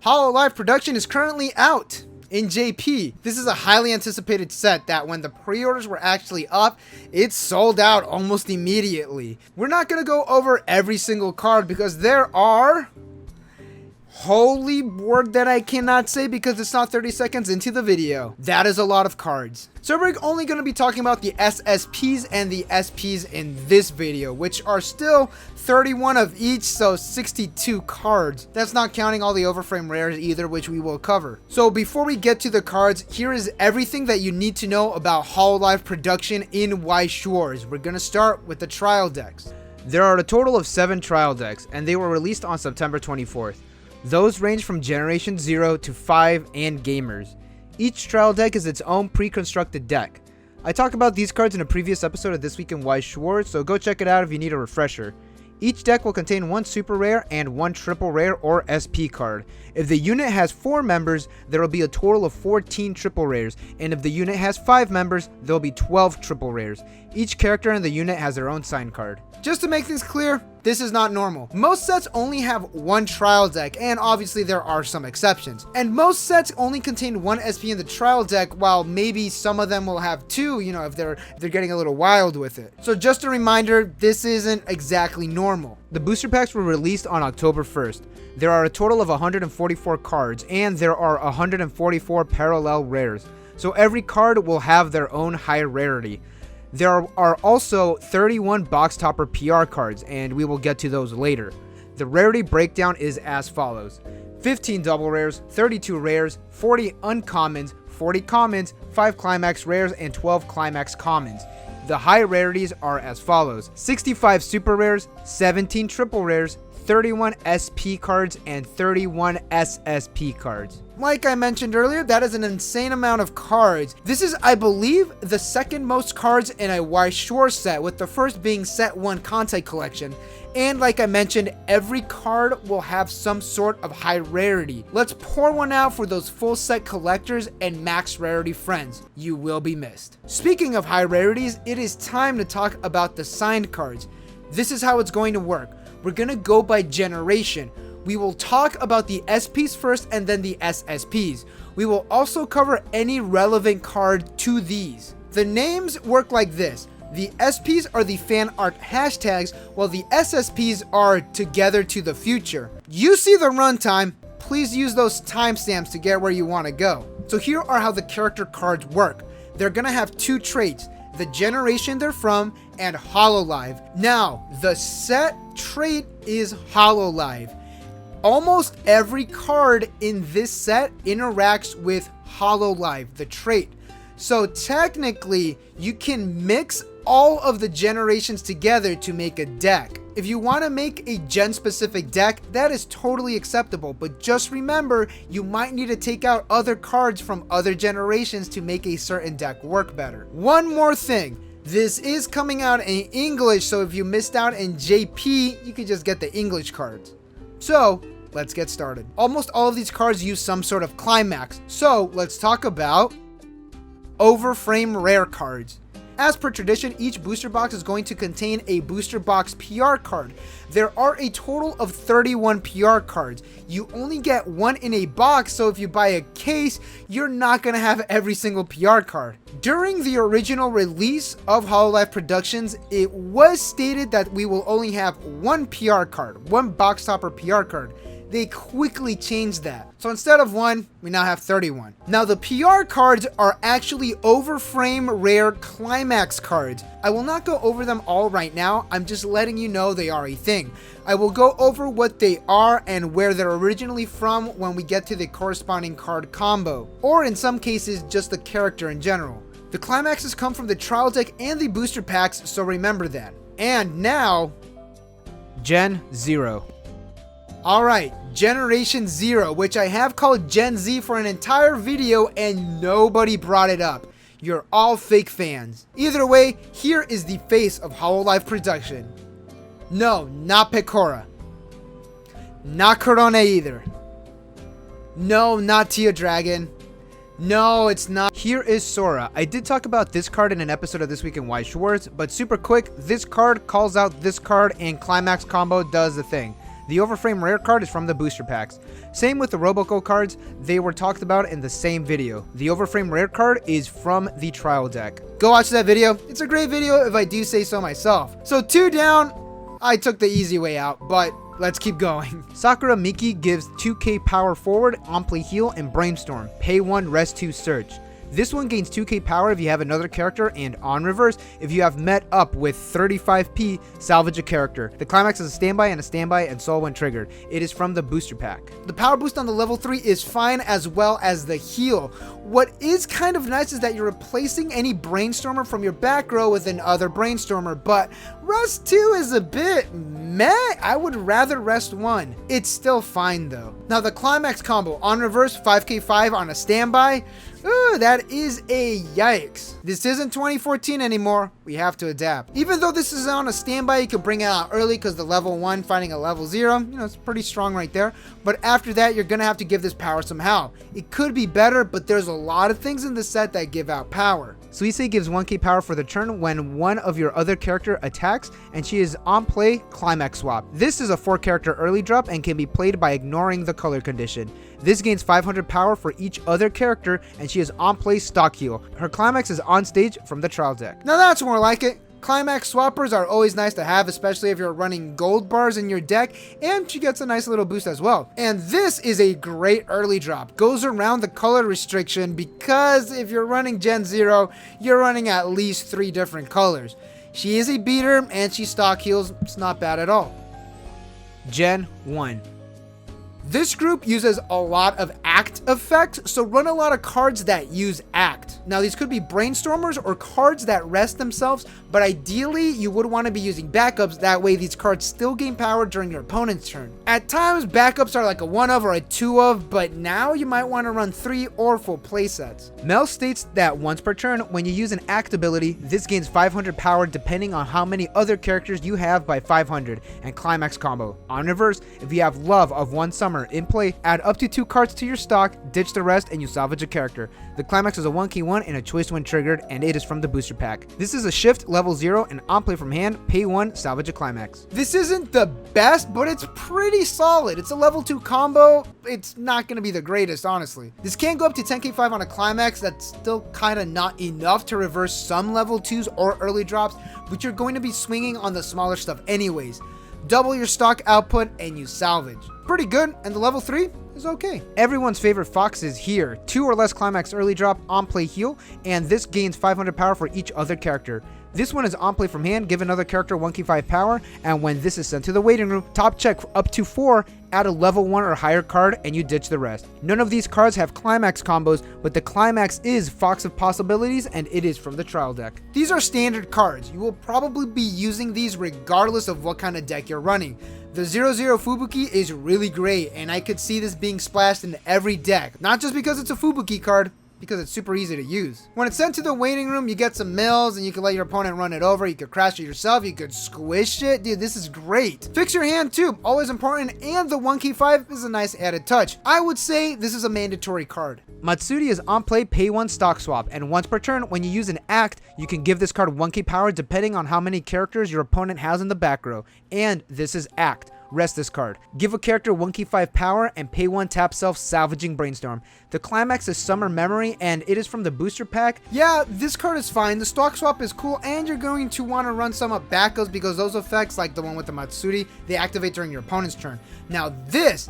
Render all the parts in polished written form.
Hololive Production is currently out in JP. This is a highly anticipated set that when the pre-orders were actually up, it sold out almost immediately. We're not going to go over every single card because there are... holy word that I cannot say because it's not 30 seconds into the video. That is a lot of cards. So we're only going to be talking about the SSPs and the SPs in this video, which are still 31 of each, so 62 cards. That's not counting all the Overframe rares either, which we will cover. So before we get to the cards, here is everything that you need to know about Hololive Production in Weiss Schwarz. We're going to start with the trial decks. There are a total of 7 trial decks, and they were released on September 24th. Those range from Generation 0 to 5 and Gamers. Each trial deck is its own pre-constructed deck. I talked about these cards in a previous episode of This Week in Weiss Schwarz, so go check it out if you need a refresher. Each deck will contain 1 super rare and 1 triple rare or SP card. If the unit has 4 members, there will be a total of 14 triple rares, and if the unit has 5 members, there will be 12 triple rares. Each character in the unit has their own sign card. Just to make things clear, this is not normal. Most sets only have 1 trial deck, and obviously there are some exceptions. And most sets only contain 1 SP in the trial deck, while maybe some of them will have 2, you know, if they're getting a little wild with it. So just a reminder, this isn't exactly normal. The booster packs were released on October 1st. There are a total of 144 cards, and there are 144 parallel rares. So every card will have their own high rarity. There are also 31 box topper PR cards, and we will get to those later. The rarity breakdown is as follows: 15 double rares, 32 rares, 40 uncommons, 40 commons, 5 climax rares, and 12 climax commons. The high rarities are as follows: 65 super rares, 17 triple rares, 31 SP cards, and 31 SSP cards. Like I mentioned earlier, that is an insane amount of cards. This is, I believe, the second most cards in a Weiss Schwarz set, with the first being Set 1 Conte Collection. And like I mentioned, every card will have some sort of high rarity. Let's pour one out for those full set collectors and max rarity friends. You will be missed. Speaking of high rarities, it is time to talk about the signed cards. This is how it's going to work. We're going to go by generation. We will talk about the SPs first and then the SSPs. We will also cover any relevant card to these. The names work like this. The SPs are the fan art hashtags, while the SSPs are Together to the Future. You see the runtime. Please use those timestamps to get where you want to go. So here are how the character cards work. They're going to have 2 traits: the generation they're from and Hololive. Now, the set trait is Hololive. Almost every card in this set interacts with Hololive, the trait. So technically, you can mix all of the generations together to make a deck. If you want to make a gen-specific deck, that is totally acceptable, but just remember, you might need to take out other cards from other generations to make a certain deck work better. One more thing. This is coming out in English, so if you missed out in JP, you can just get the English cards. So, let's get started. Almost all of these cards use some sort of climax, so let's talk about Overframe rare cards. As per tradition, each booster box is going to contain a booster box PR card. There are a total of 31 PR cards. You only get 1 in a box, so if you buy a case, you're not going to have every single PR card. During the original release of Hololive Productions, it was stated that we will only have 1 PR card, 1 box topper PR card. They quickly changed that. So instead of 1, we now have 31. Now the PR cards are actually Overframe rare climax cards. I will not go over them all right now. I'm just letting you know they are a thing. I will go over what they are and where they're originally from when we get to the corresponding card combo, or in some cases, just the character in general. The climaxes come from the trial deck and the booster packs, so remember that. And now, Gen 0. Alright, Generation 0, which I have called Gen Z for an entire video and nobody brought it up. You're all fake fans. Either way, here is the face of Hololive Production. No, not Pecora. Not Corona either. No, not Tia Dragon. No, it's not. Here is Sora. I did talk about this card in an episode of This Week in Weiss Schwarz, but super quick, this card calls out this card and Climax combo does the thing. The Overframe rare card is from the booster packs. Same with the Roboco cards, they were talked about in the same video. The Overframe rare card is from the trial deck. Go watch that video. It's a great video if I do say so myself. So 2 down, I took the easy way out, but let's keep going. Sakura Miki gives 2k power forward, on play heal, and brainstorm. Pay 1, rest 2, search. This one gains 2k power if you have another character, and on reverse, if you have met up with 35p, salvage a character. The climax is a standby and soul when triggered. It is from the booster pack. The power boost on the level 3 is fine, as well as the heal. What is kind of nice is that you're replacing any brainstormer from your back row with another brainstormer, but rest 2 is a bit meh. I would rather rest 1. It's still fine though. Now the climax combo, on reverse 5k5 on a standby. Ooh, that is a yikes. This isn't 2014 anymore. We have to adapt. Even though this is on a standby, you can bring it out early because the level 1 fighting a level 0, it's pretty strong right there. But after that, you're gonna have to give this power somehow. It could be better, but there's a lot of things in the set that give out power. Suisei gives 1k power for the turn when one of your other character attacks, and she is on play climax swap. This is a 4 character early drop and can be played by ignoring the color condition. This gains 500 power for each other character, and she is on play stock heal. Her climax is on stage from the trial deck. Now that's more like it. Climax swappers are always nice to have, especially if you're running gold bars in your deck, and she gets a nice little boost as well. And this is a great early drop. Goes around the color restriction because if you're running Gen 0, you're running at least 3 different colors. She is a beater and she stock heals. It's not bad at all. Gen 1. This group uses a lot of act effects, so run a lot of cards that use act. Now these could be brainstormers or cards that rest themselves, but ideally you would want to be using backups, that way these cards still gain power during your opponent's turn. At times backups are like a 1 of or a 2 of, but now you might want to run 3 or full playsets. Mel states that once per turn, when you use an act ability, this gains 500 power depending on how many other characters you have by 500, and climax combo. On reverse, if you have Love of One Summer in play, add up to 2 cards to your stock, ditch the rest, and you salvage a character. The climax is a 1k1 and a choice when triggered, and it is from the booster pack. This is a shift level 0 and on play from hand, pay 1, salvage a climax. This isn't the best, but it's pretty solid. It's a level 2 combo. It's not going to be the greatest, honestly. This can go up to 10k5 on a climax. That's still kind of not enough to reverse some level 2s or early drops, but you're going to be swinging on the smaller stuff anyways. Double your stock output and you salvage. Pretty good, and the level 3 is okay. Everyone's favorite fox is here. 2 or less climax early drop, on play heal, and this gains 500 power for each other character. This one is on play from hand, give another character 1k5 power, and when this is sent to the waiting room, top check up to 4, add a level 1 or higher card, and you ditch the rest. None of these cards have climax combos, but the climax is Fox of Possibilities, and it is from the trial deck. These are standard cards. You will probably be using these regardless of what kind of deck you're running. The 00 Fubuki is really great, and I could see this being splashed in every deck. Not just because it's a Fubuki card, because it's super easy to use. When it's sent to the waiting room, you get some mills and you can let your opponent run it over. You could crash it yourself. You could squish it. Dude, this is great. Fix your hand too, always important. And the 1k5 is a nice added touch. I would say this is a mandatory card. Matsuri is on play, pay 1 stock swap, and once per turn, when you use an act, you can give this card 1k power depending on how many characters your opponent has in the back row. And this is act. Rest this card. Give a character 1k5 power and pay 1 tap self, salvaging brainstorm. The climax is Summer Memory, and it is from the booster pack. Yeah, this card is fine. The stock swap is cool, and you're going to want to run some up backups because those effects, like the one with the Matsuri, they activate during your opponent's turn. Now this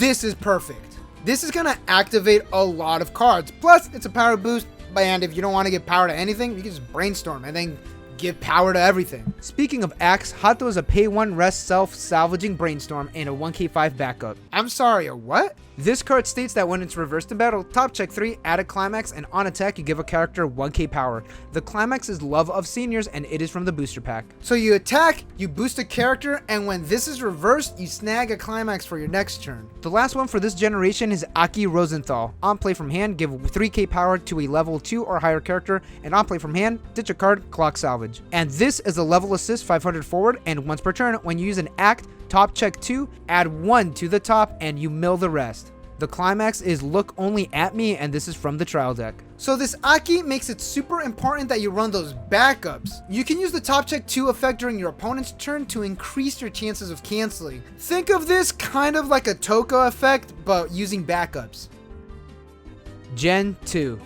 is perfect. This is going to activate a lot of cards. Plus, it's a power boost, and if you don't want to give power to anything, you can just brainstorm and then give power to everything. Speaking of acts, Hato is a pay 1 rest self salvaging brainstorm and a 1k5 backup. I'm sorry, a what? This card states that when it's reversed in battle, top check 3, add a climax, and on attack you give a character 1k power. The climax is Love of Seniors, and it is from the booster pack. So you attack, you boost a character, and when this is reversed, you snag a climax for your next turn. The last one for this generation is Aki Rosenthal. On play from hand, give 3k power to a level 2 or higher character, and on play from hand, ditch a card, clock salvage. And this is a level assist 500 forward, and once per turn, when you use an act, top check 2, add 1 to the top, and you mill the rest. The climax is look only at me, and this is from the trial deck. So this Aki makes it super important that you run those backups. You can use the top check 2 effect during your opponent's turn to increase your chances of canceling. Think of this kind of like a Toko effect, but using backups. Gen 2.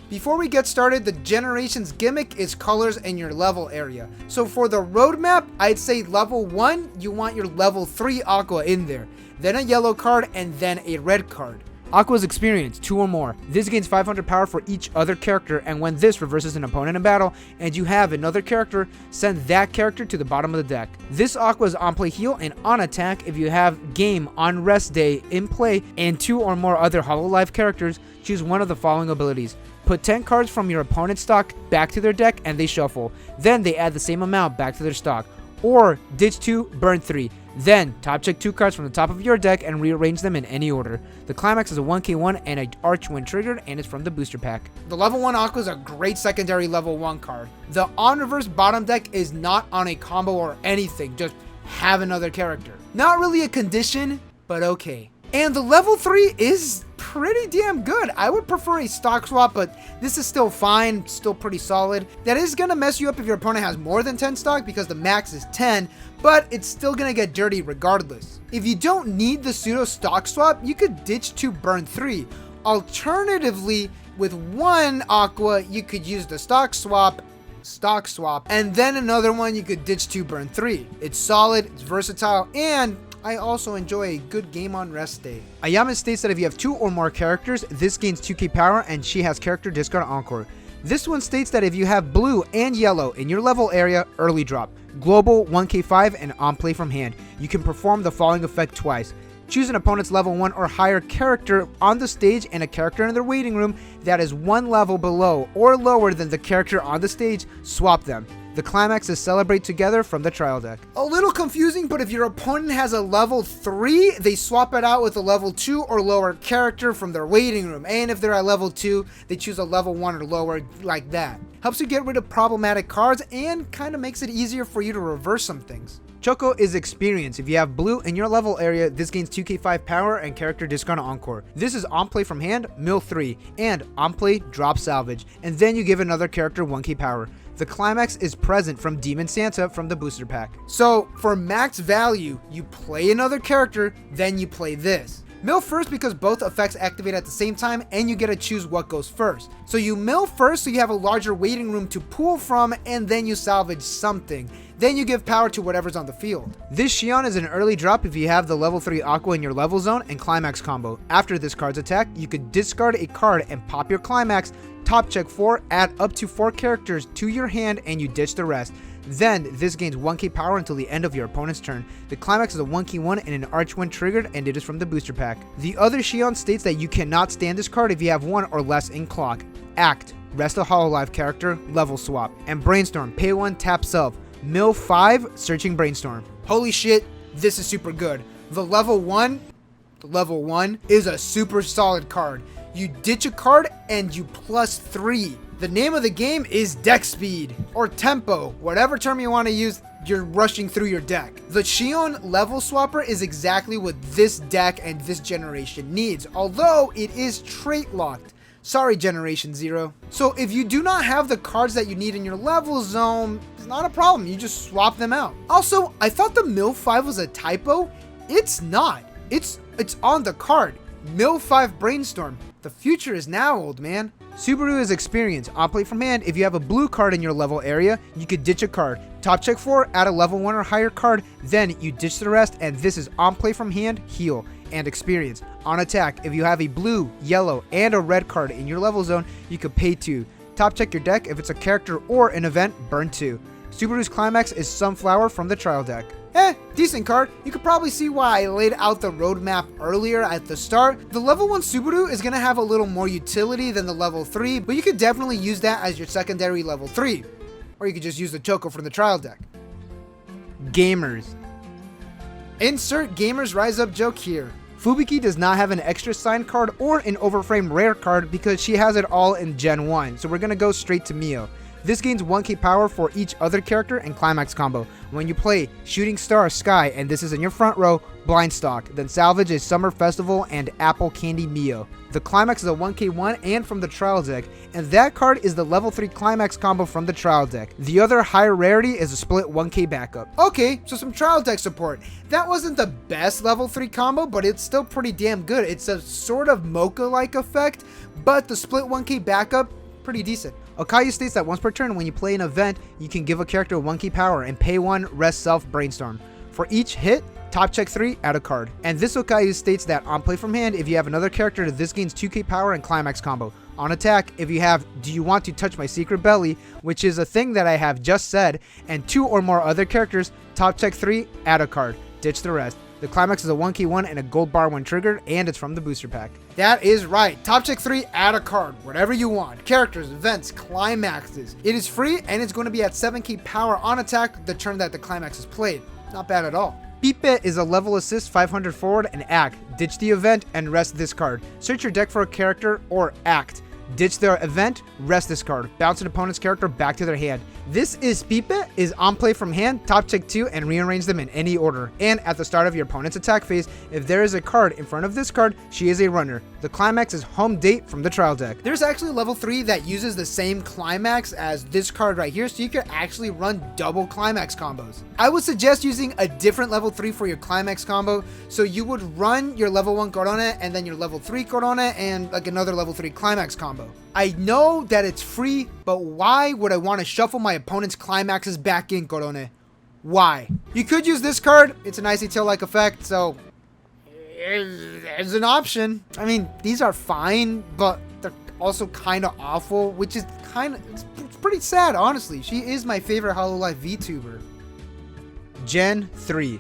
Before we get started, the generation's gimmick is colors in your level area. So for the roadmap, I'd say level 1, you want your level 3 Aqua in there, then a yellow card, and then a red card. Aqua's experience, 2 or more. This gains 500 power for each other character, and when this reverses an opponent in battle, and you have another character, send that character to the bottom of the deck. This Aqua is on play heal and on attack if you have game on rest day in play and 2 or more other Hololive characters, choose one of the following abilities. Put 10 cards from your opponent's stock back to their deck and they shuffle. Then they add the same amount back to their stock. Or ditch 2, burn 3. Then top check 2 cards from the top of your deck and rearrange them in any order. The climax is a 1k1 and an arch when triggered, and it's from the booster pack. The level 1 Aqua is a great secondary level 1 card. The on reverse bottom deck is not on a combo or anything, just have another character. Not really a condition, but okay. And the level 3 is pretty damn good. I would prefer a stock swap, but this is still fine, still pretty solid. That is going to mess you up if your opponent has more than 10 stock because the max is 10, but it's still going to get dirty regardless. If you don't need the pseudo stock swap, you could ditch 2, burn 3. Alternatively, with 1 Aqua, you could use the stock swap, and then another one you could ditch 2, burn 3. It's solid, it's versatile, and I also enjoy a good game on rest day. Ayama states that if you have 2 or more characters, this gains 2k power and she has character discard encore. This one states that if you have blue and yellow in your level area, early drop, global 1k5 and on play from hand, you can perform the following effect twice. Choose an opponent's level 1 or higher character on the stage and a character in their waiting room that is 1 level below or lower than the character on the stage, swap them. The climax is celebrate together from the trial deck. A little confusing, but if your opponent has a level 3, they swap it out with a level 2 or lower character from their waiting room. And if they're at level 2, they choose a level 1 or lower like that. Helps you get rid of problematic cards and kind of makes it easier for you to reverse some things. Choco is experience. If you have blue in your level area, this gains 2k5 power and character discard encore. This is on play from hand, mill 3, and on play, drop salvage, and then you give another character 1k power. The climax is present from Demon Santa from the booster pack. So for max value, you play another character, then you play this. Mill first because both effects activate at the same time and you get to choose what goes first. So you mill first so you have a larger waiting room to pull from, and then you salvage something. Then you give power to whatever's on the field. This Shion is an early drop if you have the level 3 Aqua in your level zone and climax combo. After this card's attack, you could discard a card and pop your climax, top check 4, add up to 4 characters to your hand, and you ditch the rest. Then this gains 1k power until the end of your opponent's turn. The climax is a 1k1 and an arch when triggered, and it is from the booster pack. The other Shion states that you cannot stand this card if you have 1 or less in clock. Act, rest a Hololive character, level swap, and brainstorm, pay 1, tap self. Mill 5, searching brainstorm. Holy shit, this is super good. The level 1 is a super solid card. You ditch a card and you plus 3. The name of the game is deck speed or tempo, whatever term you want to use. You're rushing through your deck. The Shion level swapper is exactly what this deck and this generation needs, although it is trait locked. Sorry, Generation 0. So if you do not have the cards that you need in your level zone, it's not a problem. You just swap them out. Also, I thought the Mill 5 was a typo. It's not. It's on the card. Mill 5 Brainstorm. The future is now, old man. Subaru is experience. On play from hand, if you have a blue card in your level area, you could ditch a card. Top check 4, add a level 1 or higher card, then you ditch the rest, and this is on play from hand, heal, and experience. On attack, if you have a blue, yellow, and a red card in your level zone, you could pay 2. Top check your deck. If it's a character or an event, burn 2. Subaru's climax is Sunflower from the trial deck. Decent card. You could probably see why I laid out the roadmap earlier at the start. The level 1 Subaru is going to have a little more utility than the level 3, but you could definitely use that as your secondary level 3. Or you could just use the Choco from the trial deck. Gamers. Insert Gamers Rise Up joke here. Fubiki does not have an extra signed card or an Overframe rare card because she has it all in Gen 1, so we're going to go straight to Mio. This gains 1k power for each other character and climax combo. When you play Shooting Star Sky, and this is in your front row, blind stock, then salvage a Summer Festival and Apple Candy Mio. The climax is a 1k1 and from the trial deck, and that card is the level 3 climax combo from the trial deck. The other higher rarity is a split 1k backup. Okay, so some trial deck support. That wasn't the best level 3 combo, but it's still pretty damn good. It's a sort of Mocha-like effect, but the split 1k backup, pretty decent. Okayu states that once per turn when you play an event, you can give a character 1k power and pay 1, rest self, brainstorm. For each hit, top check 3, add a card. And this Okayu states that on play from hand, if you have another character, this gains 2k power and climax combo. On attack, if you have Do You Want to Touch My Secret Belly, which is a thing that I have just said, and 2 or more other characters, top check 3, add a card. Ditch the rest. The climax is a 1k1 and a gold bar when triggered, and it's from the booster pack. That is right. Top check 3, add a card. Whatever you want. Characters, events, climaxes. It is free, and it's going to be at 7k power on attack the turn that the climax is played. Not bad at all. Pipe is a level assist 500 forward and act. Ditch the event and rest this card. Search your deck for a character or act. Ditch their event, rest this card. Bounce an opponent's character back to their hand. This is Pipe, is on play from hand, top check 2, and rearrange them in any order. And at the start of your opponent's attack phase, if there is a card in front of this card, she is a runner. The climax is Home Date from the trial deck. There's actually level 3 that uses the same climax as this card right here, so you can actually run double climax combos. I would suggest using a different level 3 for your climax combo, so you would run your level 1 Corona and then your level 3 Corona and like another level 3 climax combo. I know that it's free, but why would I want to shuffle my opponent's climaxes back in, Corona? Why? You could use this card. It's an Icy Tail-like effect, so it's an option. I mean, these are fine, but they're also kind of awful, which is it's pretty sad, honestly. She is my favorite Hololive VTuber. Gen 3.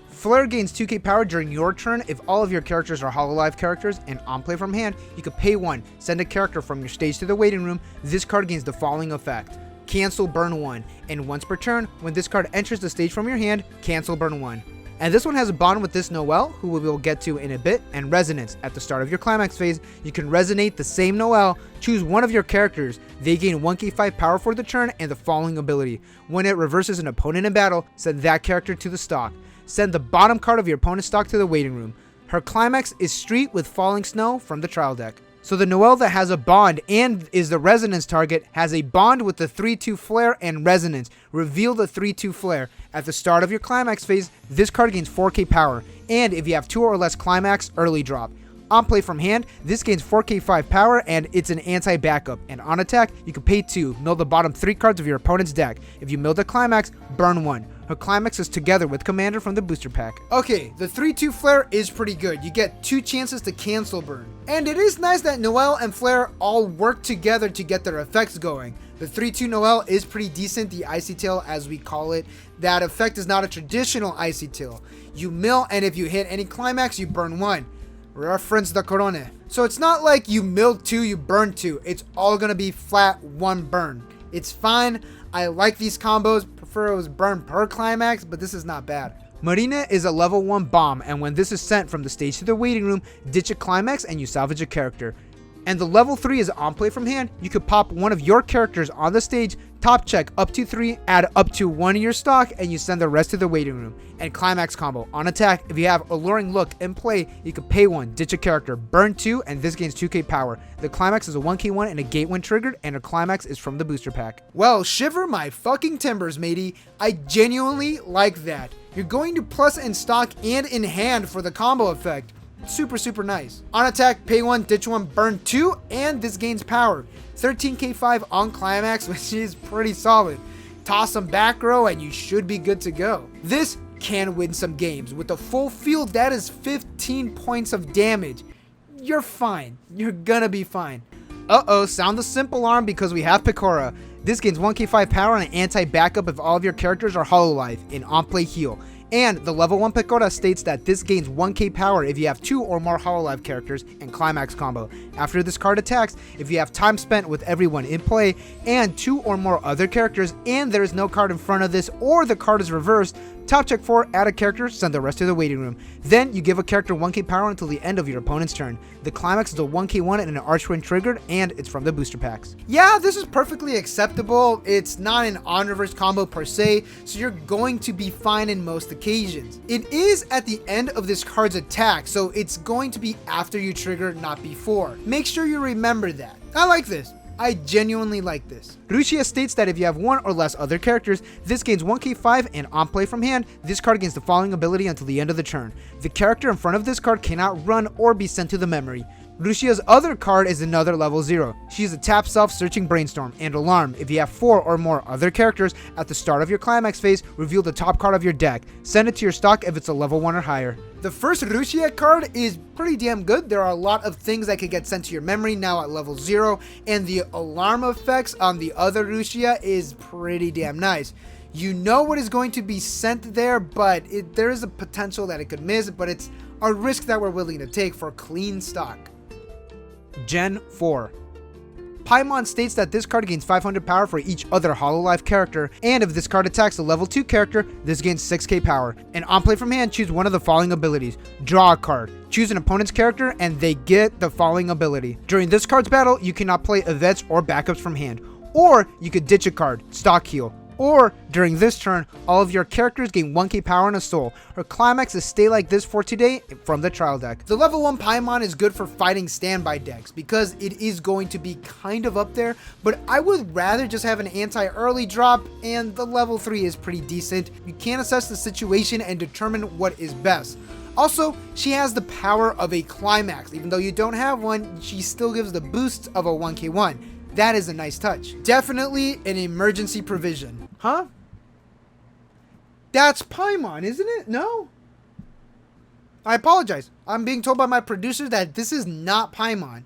Flare gains 2k power during your turn if all of your characters are Hololive characters, and on play from hand, you can pay 1, send a character from your stage to the waiting room. This card gains the following effect: cancel burn 1, and once per turn, when this card enters the stage from your hand, cancel burn 1. And this one has a bond with this Noelle, who we will get to in a bit, and resonance. At the start of your climax phase, you can resonate the same Noelle, choose one of your characters. They gain 1k5 power for the turn and the following ability: when it reverses an opponent in battle, send that character to the stock. Send the bottom card of your opponent's stock to the waiting room. Her climax is Street with Falling Snow from the trial deck. So the Noelle that has a bond and is the resonance target has a bond with the 3-2 flare and resonance. Reveal the 3-2 flare. At the start of your climax phase, this card gains 4k power, and if you have 2 or less climax, early drop. On play from hand, this gains 4k5 power, and it's an anti-backup. And on attack, you can pay 2, mill the bottom 3 cards of your opponent's deck. If you mill the climax, burn 1. Her climax is together with Commander from the booster pack. Okay, the 3-2 flare is pretty good. You get 2 chances to cancel burn. And it is nice that Noelle and Flare all work together to get their effects going. The 3-2 Noelle is pretty decent, the Icy Tail as we call it. That effect is not a traditional Icy Tail. You mill, and if you hit any climax, you burn 1. Reference the Corona. So it's not like you milled 2, you burned 2. It's all gonna be flat 1 burn. It's fine. I like these combos. Prefer it was burn per climax, but this is not bad. Marina is a level 1 bomb, and when this is sent from the stage to the waiting room, ditch a climax and you salvage a character. And the level 3 is on play from hand. You could pop one of your characters on the stage, top check up to 3, add up to 1 of your stock, and you send the rest to the waiting room. And climax combo. On attack, if you have Alluring Look in play, you can pay 1, ditch a character, burn 2, and this gains 2k power. The climax is a 1k1 and a gate when triggered, and a climax is from the booster pack. Well, shiver my fucking timbers, matey. I genuinely like that. You're going to plus in stock and in hand for the combo effect. Super nice. On attack, pay 1, ditch 1, burn 2, and this gains power. 13k5 on climax, which is pretty solid. Toss some back row and you should be good to go. This can win some games. With a full field, that is 15 points of damage. You're fine. You're gonna be fine. Uh-oh, sound the simple alarm because we have Picora. This gains 1k5 power and an anti-backup if all of your characters are Hololive in on-play heal. And the level 1 Picora states that this gains 1k power if you have 2 or more Hololive characters and climax combo. After this card attacks, if you have time spent with everyone in play and 2 or more other characters and there is no card in front of this or the card is reversed, Top check 4, add a character, send the rest to the waiting room. Then you give a character 1k power until the end of your opponent's turn. The climax is a 1k1 and an arch when triggered, and it's from the booster packs. Yeah, this is perfectly acceptable. It's not an on reverse combo per se, so you're going to be fine in most occasions. It is at the end of this card's attack, so it's going to be after you trigger, not before. Make sure you remember that. I like this. I genuinely like this. Ruchia states that if you have one or less other characters, this gains 1k5, and on play from hand, this card gains the following ability until the end of the turn. The character in front of this card cannot run or be sent to the memory. Ruchia's other card is another level 0. She is a tap self-searching brainstorm and alarm. If you have 4 or more other characters at the start of your climax phase, reveal the top card of your deck. Send it to your stock if it's a level 1 or higher. The first Ruchia card is pretty damn good. There are a lot of things that could get sent to your memory now at level 0, and the alarm effects on the other Ruchia is pretty damn nice. You know what is going to be sent there, but there is a potential that it could miss, but it's a risk that we're willing to take for clean stock. Gen 4. Paimon states that this card gains 500 power for each other Hololive character, and if this card attacks a level 2 character, this gains 6k power. And on play from hand, choose one of the following abilities. Draw a card. Choose an opponent's character, and they get the following ability. During this card's battle, you cannot play events or backups from hand. Or you could ditch a card, stock heal. Or, during this turn, all of your characters gain 1k power and a soul. Her climax is stay like this for today from the trial deck. The level 1 Paimon is good for fighting standby decks because it is going to be kind of up there, but I would rather just have an anti-early drop, and the level 3 is pretty decent. You can assess the situation and determine what is best. Also, she has the power of a climax. Even though you don't have one, she still gives the boosts of a 1k1. That is a nice touch. Definitely an emergency provision. Huh? That's Paimon, isn't it? No? I apologize. I'm being told by my producers that this is not Paimon.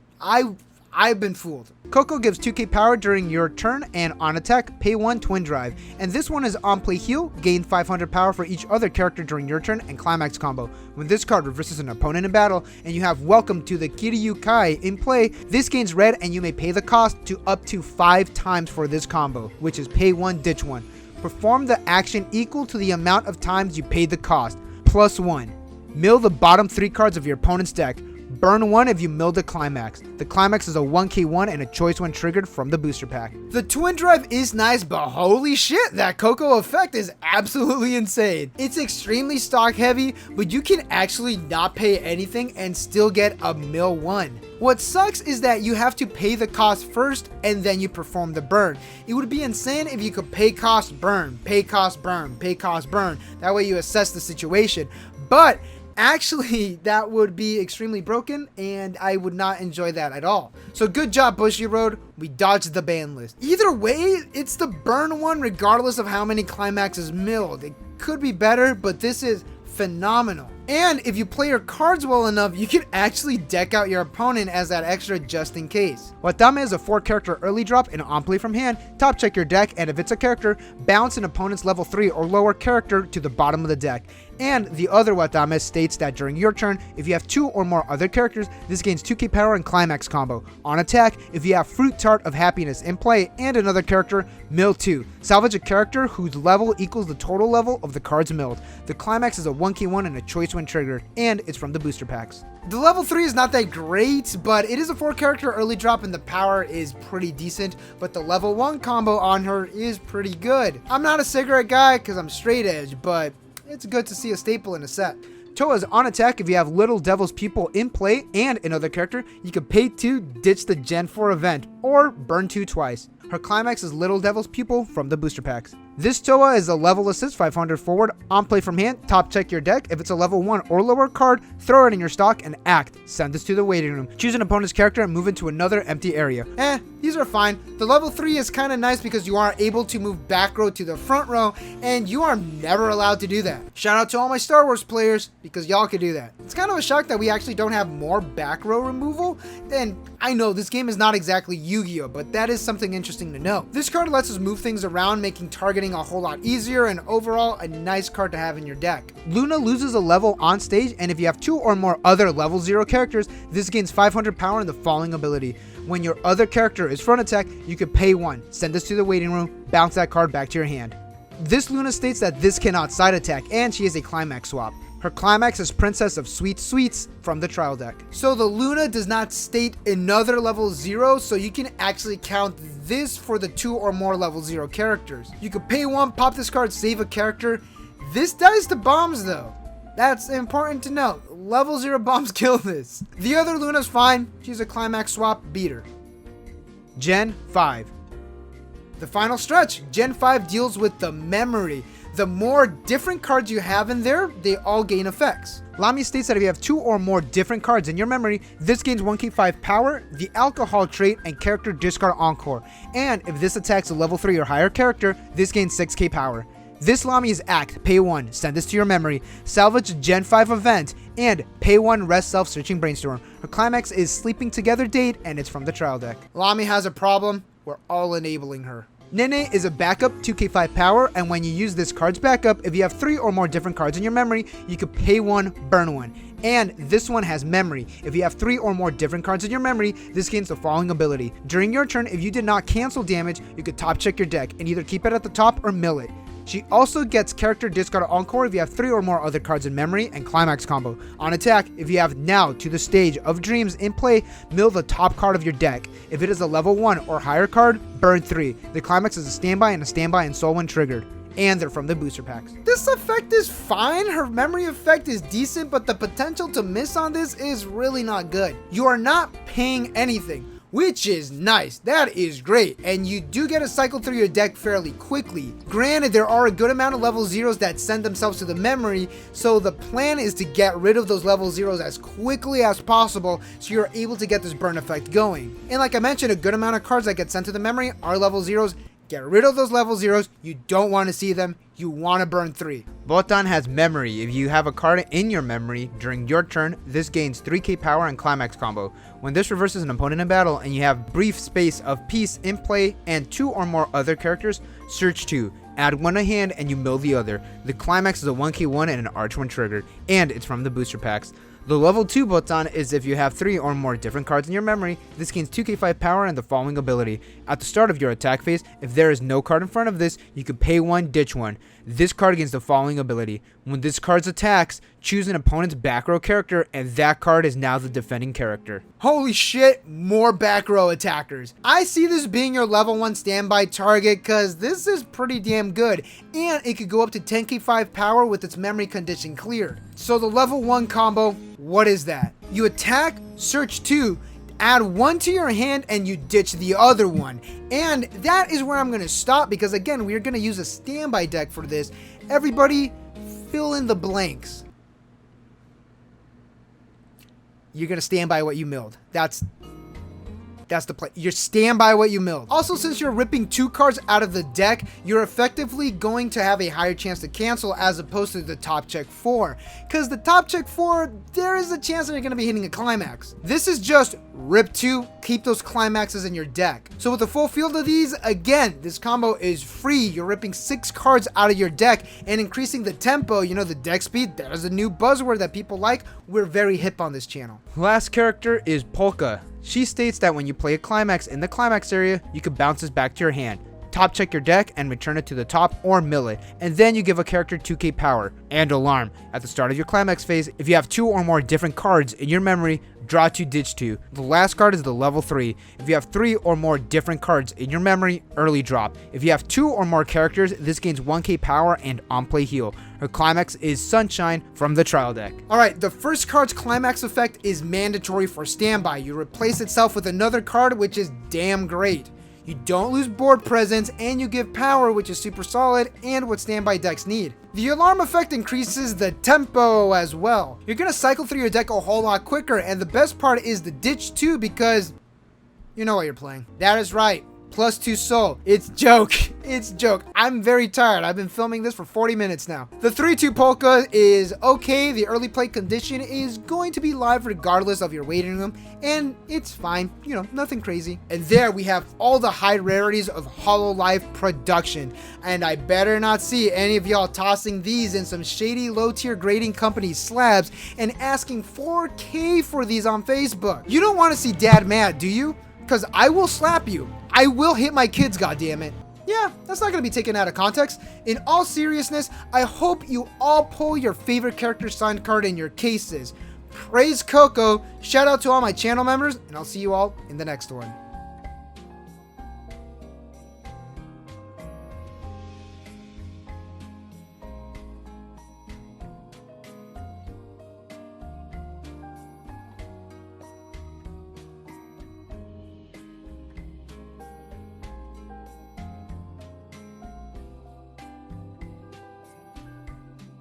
I've been fooled. Coco gives 2k power during your turn, and on attack, pay 1 twin drive. And this one is on play heal, gain 500 power for each other character during your turn, and climax combo. When this card reverses an opponent in battle, and you have Welcome to the Kiryu Kai in play, this gains red, and you may pay the cost to up to 5 times for this combo, which is pay 1, ditch 1. Perform the action equal to the amount of times you paid the cost, plus 1. Mill the bottom 3 cards of your opponent's deck. Burn 1 if you milled the climax. The climax is a 1k1 and a choice when triggered from the booster pack. The twin drive is nice, but holy shit, that Coco effect is absolutely insane. It's extremely stock heavy, but you can actually not pay anything and still get a mill 1. What sucks is that you have to pay the cost first and then you perform the burn. It would be insane if you could pay cost burn, pay cost burn, pay cost burn. That way you assess the situation. But actually, that would be extremely broken, and I would not enjoy that at all. So good job, Bushy Road. We dodged the ban list. Either way, it's the burn one regardless of how many climaxes milled. It could be better, but this is phenomenal. And if you play your cards well enough, you can actually deck out your opponent as that extra just in case. Watame is a 4 character early drop and on play from hand. Top check your deck, and if it's a character, bounce an opponent's level 3 or lower character to the bottom of the deck. And the other Watame states that during your turn, if you have 2 or more other characters, this gains 2k power and climax combo. On attack, if you have Fruit Tart of Happiness in play and another character, mill 2. Salvage a character whose level equals the total level of the cards milled. The climax is a 1k1 and a choice when triggered, and it's from the booster packs. The level 3 is not that great, but it is a 4 character early drop and the power is pretty decent, but the level 1 combo on her is pretty good. I'm not a cigarette guy because I'm straight edge, but it's good to see a staple in a set. Toa's on attack. If you have Little Devil's People in play and another character, you can pay 2, ditch the Gen 4 event, or burn 2 twice. Her climax is Little Devil's People from the booster packs. This Toa is a level assist 500 forward, on play from hand, top check your deck. If it's a level 1 or lower card, throw it in your stock and act. Send this to the waiting room. Choose an opponent's character and move into another empty area. These are fine. The level 3 is kind of nice because you are able to move back row to the front row, and you are never allowed to do that. Shout out to all my Star Wars players because y'all can do that. It's kind of a shock that we actually don't have more back row removal. And I know this game is not exactly Yu-Gi-Oh, but that is something interesting to know. This card lets us move things around, making targeting a whole lot easier, and overall a nice card to have in your deck. Luna loses a level on stage, and if you have 2 or more other level 0 characters, this gains 500 power in the following ability. When your other character is front attack, you can pay 1, send this to the waiting room, bounce that card back to your hand. This Luna states that this cannot side attack, and she is a climax swap. Her climax is Princess of Sweet Sweets from the trial deck. So the Luna does not state another level 0, so you can actually count this for the 2 or more level 0 characters. You could pay 1, pop this card, save a character. This dies to bombs though. That's important to note. Level 0 bombs kill this. The other Luna's fine. She's a climax swap beater. Gen 5. The final stretch. Gen 5 deals with the memory. The more different cards you have in there, they all gain effects. Lamy states that if you have 2 or more different cards in your memory, this gains 1k5 power, the alcohol trait, and character discard encore. And if this attacks a level 3 or higher character, this gains 6k power. This Lami's act, pay 1, send this to your memory, salvage Gen 5 event, and pay 1, rest self-searching brainstorm. Her climax is sleeping together date, and it's from the trial deck. Lamy has a problem, we're all enabling her. Nene is a backup 2k5 power, and when you use this card's backup, if you have 3 or more different cards in your memory, you could pay 1, burn 1. And this one has memory. If you have 3 or more different cards in your memory, this gains the following ability. During your turn, if you did not cancel damage, you could top check your deck and either keep it at the top or mill it. She also gets character discard encore if you have 3 or more other cards in memory, and climax combo. On attack, if you have now to the stage of dreams in play, mill the top card of your deck. If it is a level 1 or higher card, burn 3. The climax is a standby and soul when triggered. And they're from the booster packs. This effect is fine, her memory effect is decent, but the potential to miss on this is really not good. You are not paying anything, which is nice. That is great, and you do get to cycle through your deck fairly quickly. Granted, there are a good amount of level 0s that send themselves to the memory, so the plan is to get rid of those level 0s as quickly as possible so you're able to get this burn effect going. And like I mentioned, a good amount of cards that get sent to the memory are level 0s. Get rid of those level 0s. You don't want to see them. You want to burn 3. Botan has memory. If you have a card in your memory during your turn, this gains 3k power and climax combo. When this reverses an opponent in battle and you have brief space of peace in play and 2 or more other characters, search 2. Add 1 to hand and you mill the other. The climax is a 1k1 and an arch when triggered, and it's from the booster packs. The level 2 Botan is if you have 3 or more different cards in your memory, this gains 2k5 power and the following ability. At the start of your attack phase, if there is no card in front of this, you can pay 1, ditch 1. This card gains the following ability. When this card attacks, choose an opponent's back row character, and that card is now the defending character. Holy shit, more back row attackers. I see this being your level 1 standby target because this is pretty damn good, and it could go up to 10k5 power with its memory condition cleared. So the level 1 combo, what is that? You attack, search 2, add 1 to your hand, and you ditch the other one. And that is where I'm going to stop because, again, we're going to use a standby deck for this. Everybody, fill in the blanks. You're going to stand by what you milled. That's the play. You stand by what you milled. Also, since you're ripping 2 cards out of the deck, you're effectively going to have a higher chance to cancel as opposed to the top check 4. Because the top check 4, there is a chance that you're going to be hitting a climax. This is just rip 2, keep those climaxes in your deck. So with the full field of these, again, this combo is free. You're ripping 6 cards out of your deck and increasing the tempo, you know, the deck speed. That is a new buzzword that people like. We're very hip on this channel. Last character is Polka. She states that when you play a climax in the climax area, you can bounce this back to your hand, top check your deck and return it to the top or mill it, and then you give a character 2k power. And alarm, at the start of your climax phase, if you have 2 or more different cards in your memory, draw 2, ditch 2. The last card is the level 3. If you have 3 or more different cards in your memory, early drop. If you have 2 or more characters, this gains 1k power and on play heal. Her climax is Sunshine from the trial deck. Alright, the first card's climax effect is mandatory for standby. You replace itself with another card, which is damn great. You don't lose board presence, and you give power, which is super solid and what standby decks need. The alarm effect increases the tempo as well. You're going to cycle through your deck a whole lot quicker, and the best part is the ditch too, because you know what you're playing. That is right. +2 soul. It's joke. It's joke. I'm very tired. I've been filming this for 40 minutes now. The 3-2 polka is okay. The early play condition is going to be live regardless of your waiting room, and it's fine. You know, nothing crazy. And there we have all the high rarities of Hololive Production. And I better not see any of y'all tossing these in some shady low-tier grading company slabs and asking 4K for these on Facebook. You don't want to see dad mad, do you? Because I will slap you. I will hit my kids, goddammit. yeah, that's not going to be taken out of context. In all seriousness, I hope you all pull your favorite character signed card in your cases. Praise Coco, shout out to all my channel members, and I'll see you all in the next one.